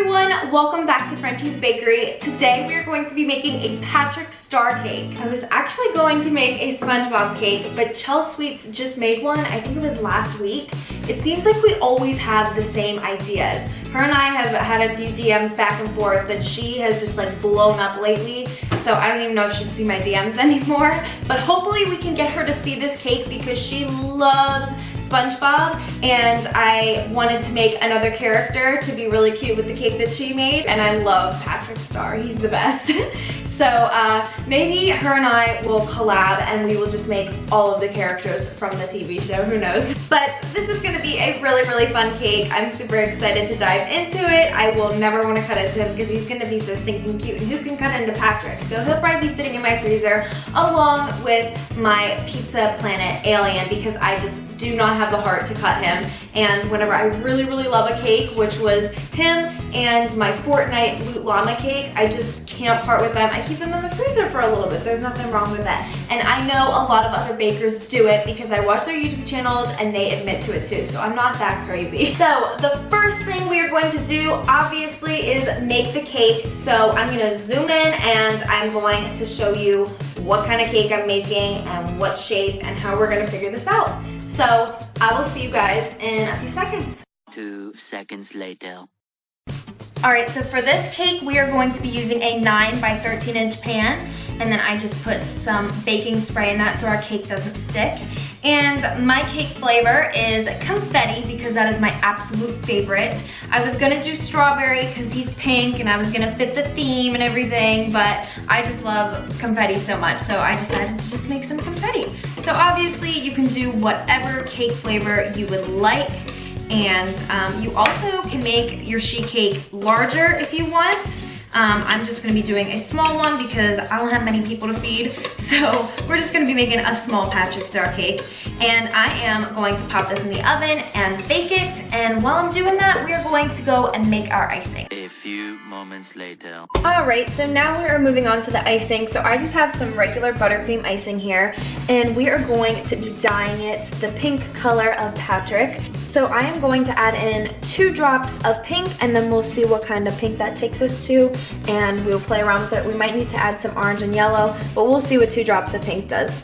everyone, welcome back to Frenchies Bakery. Today we are going to be making a PATRIC star cake. I was actually going to make a Spongebob cake, but Chell Sweets just made one. I think it was last week. It seems like we always have the same ideas. Her and I have had a few DMs back and forth, but she has just like blown up lately. So I don't even know if she'd see my DMs anymore. But hopefully we can get her to see this cake because she loves Spongebob, and I wanted to make another character to be really cute with the cake that she made, and I love PATRIC Star. He's the best. So maybe her and I will collab and we will just make all of the characters from the TV show, who knows. But this is gonna be a really, really fun cake. I'm super excited to dive into it. I will never wanna cut into him because he's gonna be so stinking cute, and who can cut into PATRIC? So he'll probably be sitting in my freezer along with my Pizza Planet alien because I just do not have the heart to cut him. And whenever I really, really love a cake, which was him and my Fortnite Loot Llama cake, I just can't part with them. I keep them in the freezer for a little bit. There's nothing wrong with that. And I know a lot of other bakers do it because I watch their YouTube channels and they admit to it too, so I'm not that crazy. So the first thing we are going to do, obviously, is make the cake. So I'm gonna zoom in and I'm going to show you what kind of cake I'm making and what shape and how we're gonna figure this out. So I will see you guys in a few seconds. 2 seconds later. All right, so for this cake, we are going to be using a 9 by 13 inch pan. And then I just put some baking spray in that so our cake doesn't stick. And my cake flavor is confetti because that is my absolute favorite. I was gonna do strawberry because he's pink and I was gonna fit the theme and everything, but I just love confetti so much, so I decided to just make some confetti. So obviously you can do whatever cake flavor you would like. And you also can make your sheet cake larger if you want. I'm just gonna be doing a small one because I don't have many people to feed. So we're just gonna be making a small PATRIC star cake. And I am going to pop this in the oven and bake it. And while I'm doing that, we are going to go and make our icing. A few moments later. All right, so now we are moving on to the icing. So I just have some regular buttercream icing here, and we are going to be dyeing it the pink color of PATRIC. So I am going to add in 2 drops of pink, and then we'll see what kind of pink that takes us to, and we'll play around with it. We might need to add some orange and yellow, but we'll see what 2 drops of pink does.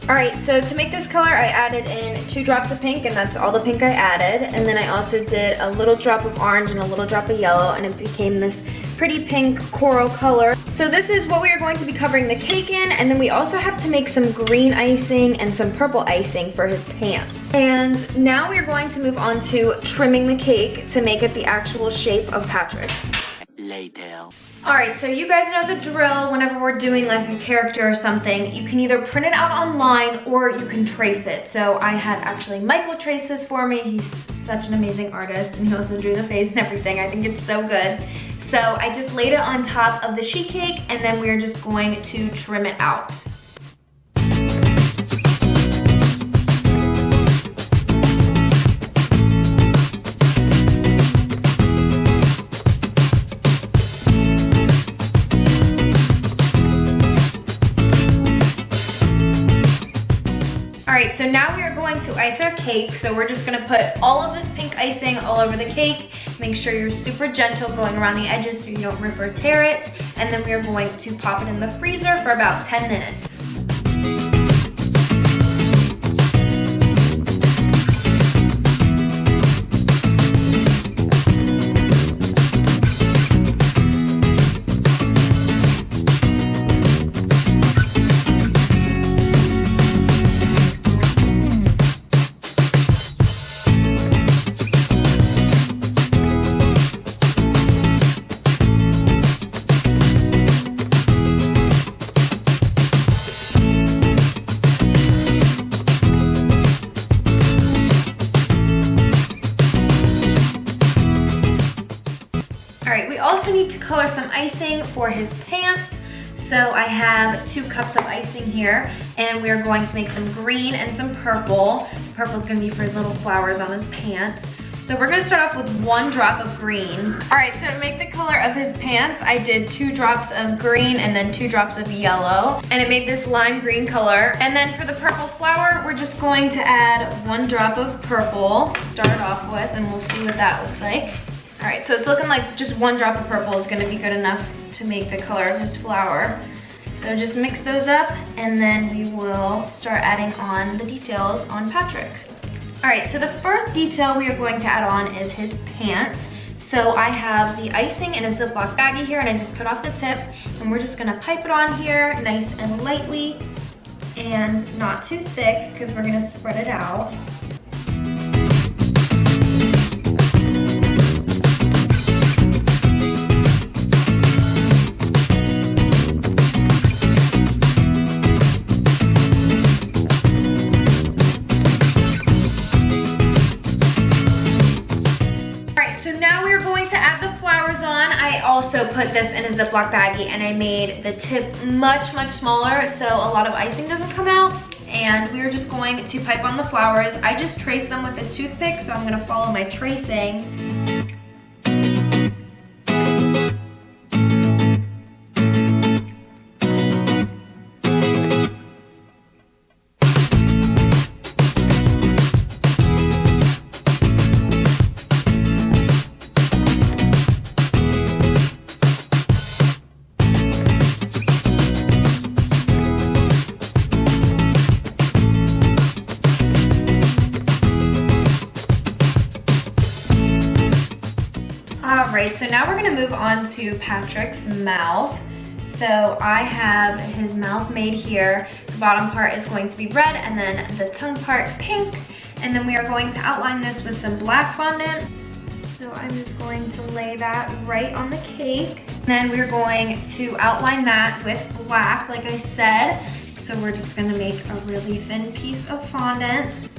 All right, so to make this color, I added in 2 drops of pink, and that's all the pink I added. And then I also did a little drop of orange and a little drop of yellow, and it became this pretty pink coral color. So this is what we are going to be covering the cake in, and then we also have to make some green icing and some purple icing for his pants. And now we are going to move on to trimming the cake to make it the actual shape of PATRIC. Later. All right, so you guys know the drill. Whenever we're doing like a character or something, you can either print it out online or you can trace it. So I had actually Michael trace this for me. He's such an amazing artist, and he also drew the face and everything. I think it's so good. So I just laid it on top of the sheet cake, and then we're just going to trim it out. Alright, so now we are going to ice our cake. So we're just gonna put all of this pink icing all over the cake. Make sure you're super gentle going around the edges so you don't rip or tear it. And then we are going to pop it in the freezer for about 10 minutes. Alright, we also need to color some icing for his pants. So I have 2 cups of icing here, and we are going to make some green and some purple. Purple is going to be for his little flowers on his pants. So we're going to start off with 1 drop of green. Alright, so to make the color of his pants, I did 2 drops of green and then 2 drops of yellow. And it made this lime green color. And then for the purple flower, we're just going to add 1 drop of purple. Start off with, and we'll see what that looks like. All right, so it's looking like just one drop of purple is gonna be good enough to make the color of his flower. So just mix those up and then we will start adding on the details on Patrick. All right, so the first detail we are going to add on is his pants. So I have the icing in a Ziploc baggie here and I just cut off the tip and we're just gonna pipe it on here nice and lightly and not too thick because we're gonna spread it out. Also put this in a Ziploc baggie and I made the tip much smaller so a lot of icing doesn't come out, and we're just going to pipe on the flowers. I just traced them with a toothpick, so I'm going to follow my tracing. Alright, so now we're going to move on to Patrick's mouth. So I have his mouth made here. The bottom part is going to be red and then the tongue part pink. And then we are going to outline this with some black fondant. So I'm just going to lay that right on the cake. Then we're going to outline that with black, like I said. So we're just going to make a really thin piece of fondant.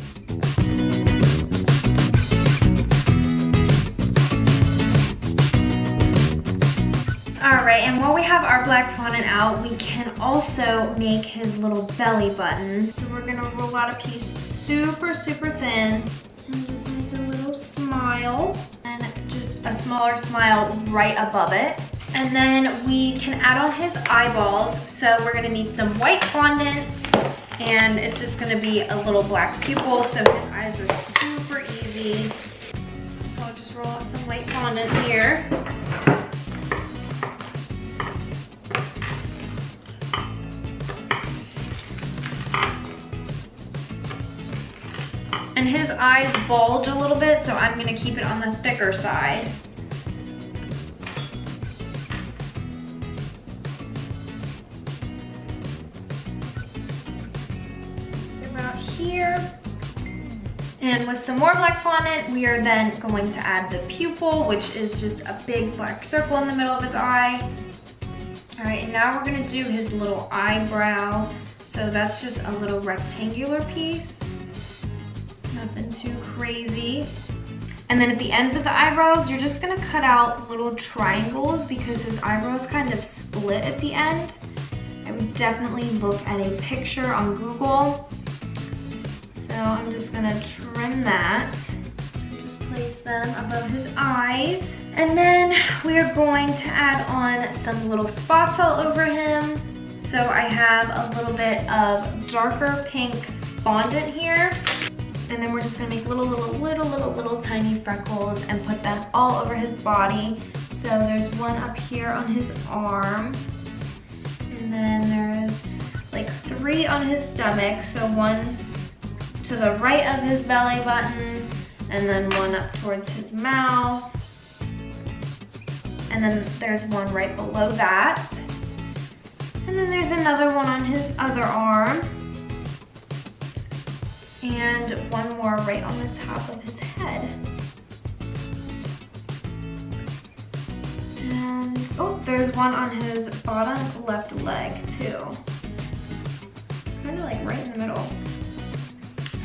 Alright, and while we have our black fondant out, we can also make his little belly button. So we're gonna roll out a piece super thin and just make a little smile and just a smaller smile right above it. And then we can add on his eyeballs. So we're gonna need some white fondant and it's just gonna be a little black pupil so his eyes are super easy. So I'll just roll out some white fondant here. And his eyes bulge a little bit, so I'm gonna keep it on the thicker side. About here. And with some more black fondant, we are then going to add the pupil, which is just a big black circle in the middle of his eye. All right, and now we're gonna do his little eyebrow. So that's just a little rectangular piece. Nothing too crazy. And then at the ends of the eyebrows, you're just gonna cut out little triangles because his eyebrows kind of split at the end. I would definitely look at a picture on Google. So I'm just gonna trim that. Just place them above his eyes. And then we are going to add on some little spots all over him. So I have a little bit of darker pink fondant here. And then we're just gonna make little tiny freckles and put them all over his body. So there's one up here on his arm. And then there's like 3 on his stomach. So one to the right of his belly button, and then one up towards his mouth. And then there's one right below that. And then there's another one on his other arm. And one more right on the top of his head. And, oh, there's one on his bottom left leg too. Kind of like right in the middle.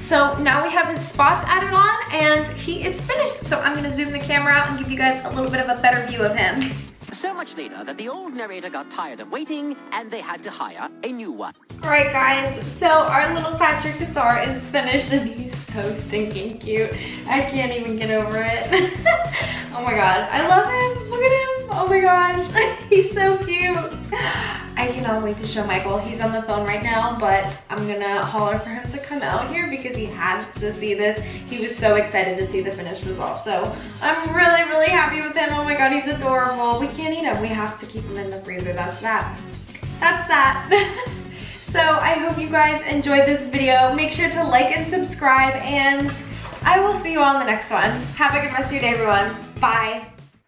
So now we have his spots added on and he is finished. So I'm gonna zoom the camera out and give you guys a little bit of a better view of him. So much later that the old narrator got tired of waiting and they had to hire a new one. Alright guys, so our little Patrick the Star is finished and he's so stinking cute. I can't even get over it. Oh my god, I love him. Look at him. Oh my gosh, he's so cute. I cannot wait wait to show Michael. He's on the phone right now, but I'm gonna holler for him to come out here because he has to see this. He was so excited to see the finished result. So I'm really, really happy with him. Oh my God, he's adorable. We can't eat him. We have to keep him in the freezer. That's that. That's that. So I hope you guys enjoyed this video. Make sure to like and subscribe, and I will see you all in the next one. Have a good rest of your day, everyone. Bye.